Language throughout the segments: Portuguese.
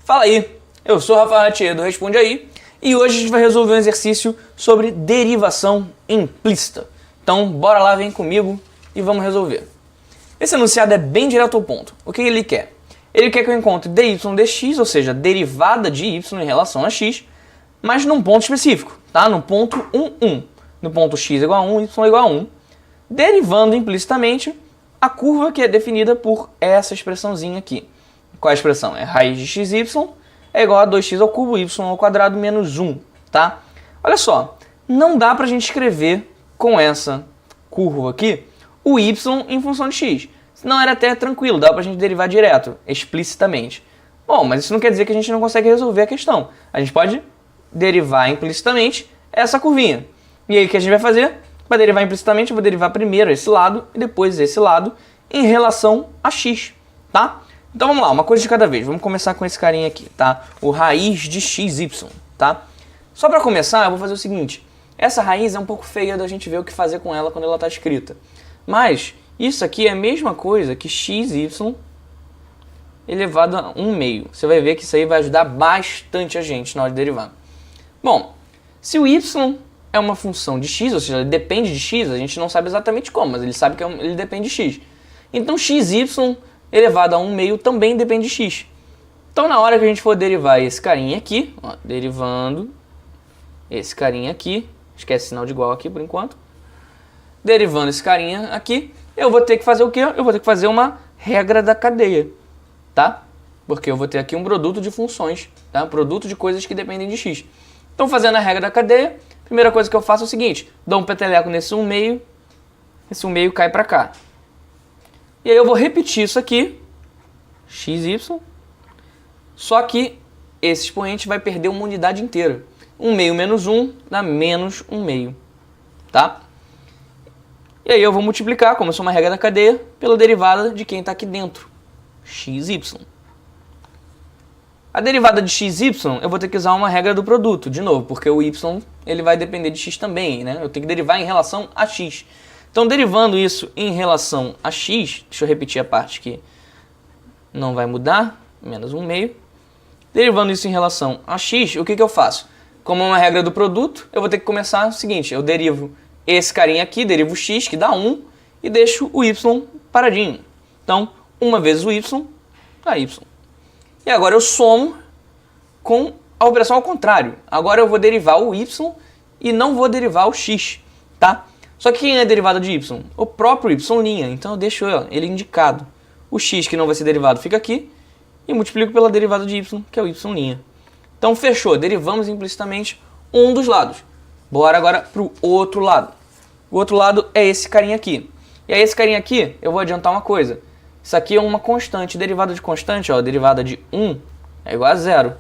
Fala aí, eu sou o Rafael Ratier do Responde Aí e hoje a gente vai resolver um exercício sobre derivação implícita. Então bora lá, vem comigo e vamos resolver. Esse enunciado é bem direto ao ponto. O que ele quer? Ele quer que eu encontre dy dx, ou seja, derivada de y em relação a x, mas num ponto específico, tá? No ponto 1, 1. No ponto x igual a 1, y igual a 1, derivando implicitamente a curva que é definida por essa expressãozinha aqui. Qual é a expressão? É raiz de xy é igual a 2x ao cubo y ao quadrado menos 1, tá? Olha só, não dá pra gente escrever com essa curva aqui o y em função de x. Senão era até tranquilo, dá pra gente derivar direto, explicitamente. Bom, mas isso não quer dizer que a gente não consegue resolver a questão. A gente pode derivar implicitamente essa curvinha. E aí o que a gente vai fazer? Para derivar implicitamente, eu vou derivar primeiro esse lado e depois esse lado em relação a x, tá? Então vamos lá, uma coisa de cada vez. Vamos começar com esse carinha aqui, tá? O raiz de xy, tá? Só para começar, eu vou fazer o seguinte. Essa raiz é um pouco feia da gente ver o que fazer com ela quando ela está escrita. Mas isso aqui é a mesma coisa que xy elevado a 1/2. Você vai ver que isso aí vai ajudar bastante a gente na hora de derivar. Bom, se o y é uma função de x, ou seja, ele depende de x, a gente não sabe exatamente como, mas ele sabe que ele depende de x. Então xy elevado a 1/2 também depende de x. Então na hora que a gente for derivar esse carinha aqui, ó, derivando esse carinha aqui, esquece o sinal de igual aqui por enquanto, derivando esse carinha aqui, eu vou ter que fazer o quê? Eu vou ter que fazer uma regra da cadeia, tá? Porque eu vou ter aqui um produto de funções, tá? Um produto de coisas que dependem de x. Então fazendo a regra da cadeia, a primeira coisa que eu faço é o seguinte, dou um peteleco nesse 1/2, esse 1/2 cai para cá. E aí eu vou repetir isso aqui, xy, só que esse expoente vai perder uma unidade inteira. 1/2 menos 1 dá menos 1/2, tá? E aí eu vou multiplicar, como eu sou uma regra da cadeia, pela derivada de quem está aqui dentro, xy. A derivada de xy, eu vou ter que usar uma regra do produto, de novo, porque o y ele vai depender de x também, né? Eu tenho que derivar em relação a x. Então, derivando isso em relação a x, deixa eu repetir a parte que não vai mudar, menos 1/2. Derivando isso em relação a x, o que eu faço? Como é uma regra do produto, eu vou ter que começar o seguinte, eu derivo esse carinha aqui, derivo o x, que dá 1, e deixo o y paradinho. Então, 1 vezes o y dá y. E agora eu somo com a operação ao contrário. Agora eu vou derivar o y e não vou derivar o x, tá? Só que quem é derivado de y? O próprio y'. Então eu deixo ele indicado. O x, que não vai ser derivado, fica aqui. E multiplico pela derivada de y, que é o y'. Então fechou. Derivamos implicitamente um dos lados. Bora agora para o outro lado. O outro lado é esse carinha aqui. E aí esse carinha aqui, eu vou adiantar uma coisa. Isso aqui é uma constante. Derivada de constante, ó, a derivada de 1 é igual a 0.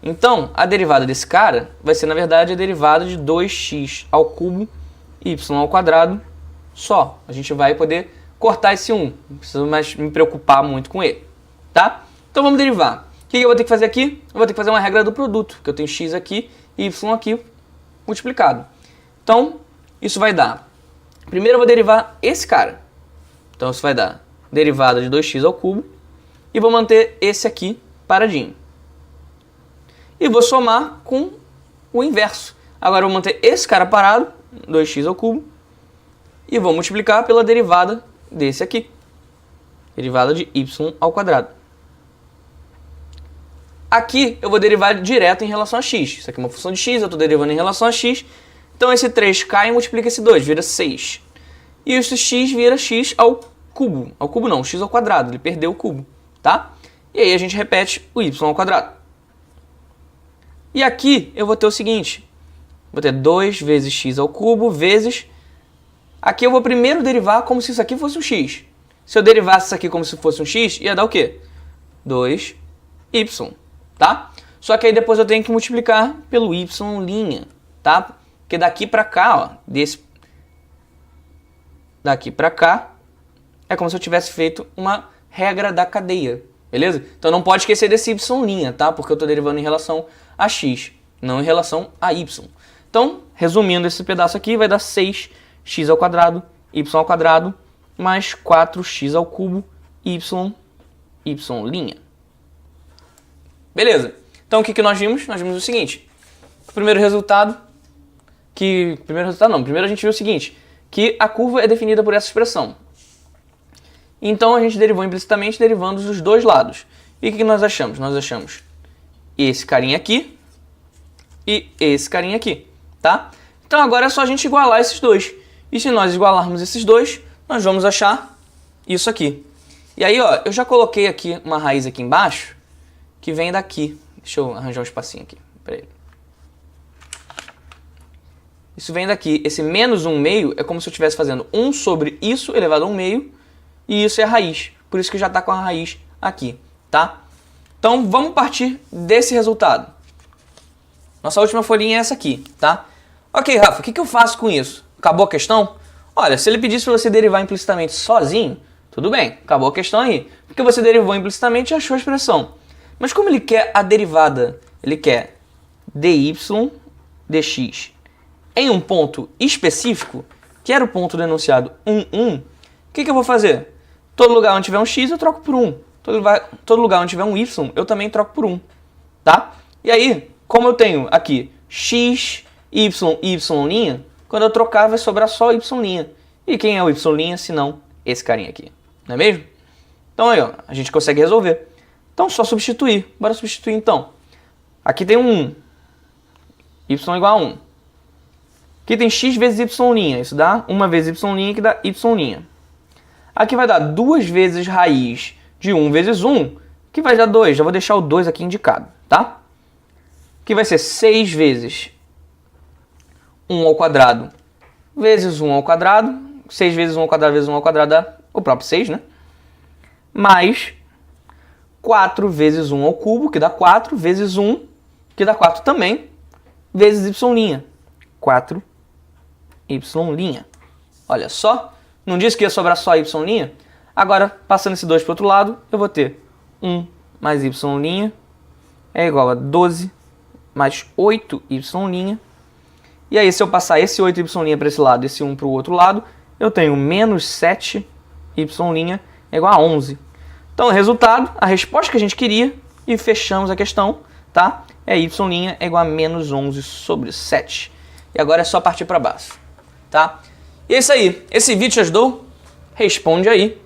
Então, a derivada desse cara vai ser, na verdade, a derivada de 2x ao cubo y ao quadrado só. A gente vai poder cortar esse 1. Não preciso mais me preocupar muito com ele, tá? Então vamos derivar. O que eu vou ter que fazer aqui? Eu vou ter que fazer uma regra do produto, que eu tenho x aqui e y aqui multiplicado. Então, isso vai dar... Primeiro eu vou derivar esse cara. Então isso vai dar derivada de 2x ao cubo e vou manter esse aqui paradinho. E vou somar com o inverso. Agora eu vou manter esse cara parado, 2x ao cubo, e vou multiplicar pela derivada desse aqui. Derivada de y ao quadrado. Aqui eu vou derivar direto em relação a x. Isso aqui é uma função de x, eu estou derivando em relação a x. Então esse 3 cai e multiplica esse 2, vira 6. E esse x vira x ao cubo. Ao cubo não, x ao quadrado, ele perdeu o cubo, tá? E aí a gente repete o y ao quadrado. E aqui eu vou ter o seguinte, vou ter 2 vezes x ao cubo vezes... Aqui eu vou primeiro derivar como se isso aqui fosse um x. Se eu derivasse isso aqui como se fosse um x, ia dar o quê? 2y, tá? Só que aí depois eu tenho que multiplicar pelo y', tá? Porque daqui pra cá, ó, daqui pra cá, é como se eu tivesse feito uma regra da cadeia, beleza? Então não pode esquecer desse y', tá? Porque eu estou derivando em relação a x, não em relação a y. Então, resumindo esse pedaço aqui, vai dar 6x ao quadrado, y ao quadrado, mais 4x ao cubo, y'. Beleza. Então o que nós vimos? Nós vimos o seguinte. Primeiro a gente viu o seguinte, que a curva é definida por essa expressão. Então a gente derivou implicitamente derivando dos dois lados. E o que nós achamos? Nós achamos esse carinha aqui e esse carinha aqui, tá? Então agora é só a gente igualar esses dois. E se nós igualarmos esses dois, nós vamos achar isso aqui. E aí, ó, eu já coloquei aqui uma raiz aqui embaixo que vem daqui. Deixa eu arranjar um espacinho aqui para ele. Isso vem daqui. Esse menos 1/2 é como se eu estivesse fazendo 1 sobre isso elevado a 1/2. E isso é a raiz. Por isso que já está com a raiz aqui, tá? Então, vamos partir desse resultado. Nossa última folhinha é essa aqui, tá? Ok, Rafa, o que eu faço com isso? Acabou a questão? Olha, se ele pedisse para você derivar implicitamente sozinho, tudo bem, acabou a questão aí. Porque você derivou implicitamente e achou a expressão. Mas como ele quer a derivada, ele quer dy dx em um ponto específico, que era o ponto do enunciado 1, o que eu vou fazer? Todo lugar onde tiver um x, eu troco por 1. Todo lugar onde tiver um y, eu também troco por 1. Tá? E aí, como eu tenho aqui x, y e y', quando eu trocar vai sobrar só y'. E quem é o y' se não esse carinha aqui? Não é mesmo? Então aí, ó, a gente consegue resolver. Então, só substituir. Bora substituir então. Aqui tem um 1. Y igual a 1. Aqui tem x vezes y'. Isso dá 1 vezes y', que dá y'. Aqui vai dar 2 vezes raiz de 1 vezes 1, que vai dar 2. Já vou deixar o 2 aqui indicado, tá? Que vai ser 6 vezes 1 ao quadrado vezes 1 ao quadrado. 6 vezes 1 ao quadrado vezes 1 ao quadrado dá o próprio 6, né? Mais 4 vezes 1 ao cubo, que dá 4, vezes 1, que dá 4 também, vezes y'. 4 y'. Olha só, não disse que ia sobrar só y'? Agora, passando esse 2 para o outro lado, eu vou ter 1 mais y' é igual a 12 mais 8y'. E aí, se eu passar esse 8y' para esse lado e esse 1 para o outro lado, eu tenho menos 7y' é igual a 11. Então, o resultado, a resposta que a gente queria, e fechamos a questão, tá? É y' é igual a menos 11 sobre 7. E agora é só partir para baixo, tá? E é isso aí. Esse vídeo te ajudou? Responde aí.